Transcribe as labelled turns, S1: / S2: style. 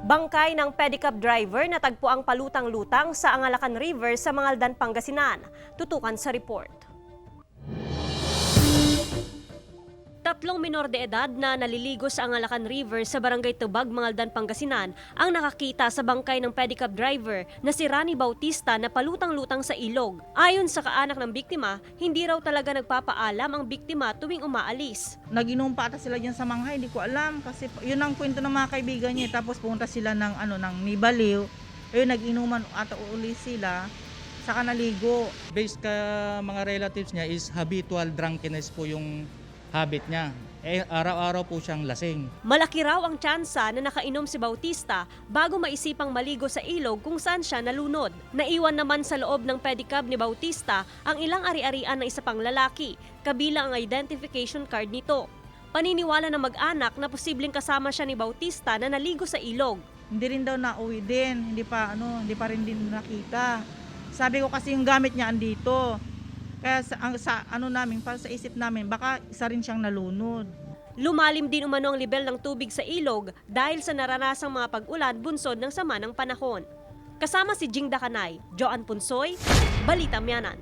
S1: Bangkay ng pedicab driver na tagpuang palutang-lutang sa Angalacan River sa Mangaldan, Pangasinan. Tutukan sa report. Tatlong minor de edad na naliligo sa Angalacan River sa Barangay Tubag, Mangaldan, Pangasinan ang nakakita sa bangkay ng pedicab driver na si Rani Bautista na palutang-lutang sa ilog. Ayon sa kaanak ng biktima, hindi raw talaga nagpapaalam ang biktima tuwing umaalis.
S2: Nag-inom pa ata sila dyan sa Manghay, hindi ko alam kasi yun ang kwento ng mga kaibigan niya. Tapos pumunta sila ng Nibaliw. Ayun, nag-inuman ata uli sila. Saka naligo.
S3: Based ka mga relatives niya is habitual drunkenness po yung habit niya. Araw-araw po siyang lasing.
S1: Malaki raw ang tsansa na nakainom si Bautista bago maisipang maligo sa ilog kung saan siya nalunod. Naiwan naman sa loob ng pedicab ni Bautista ang ilang ari-arian ng isa pang lalaki, kabilang ang identification card nito. Paniniwala ng mag-anak na posibleng kasama siya ni Bautista na naligo sa ilog.
S2: Hindi rin daw nauwi din. Hindi pa rin din nakita. Sabi ko kasi yung gamit niya andito. Kaya para sa isip namin, baka isa rin siyang nalunod.
S1: Lumalim din umano ang lebel ng tubig sa ilog dahil sa naranasang mga pag-ulan bunsod ng sama ng panahon. Kasama si Jing Dakanay, Joan Punsoy, Balita Miyanan.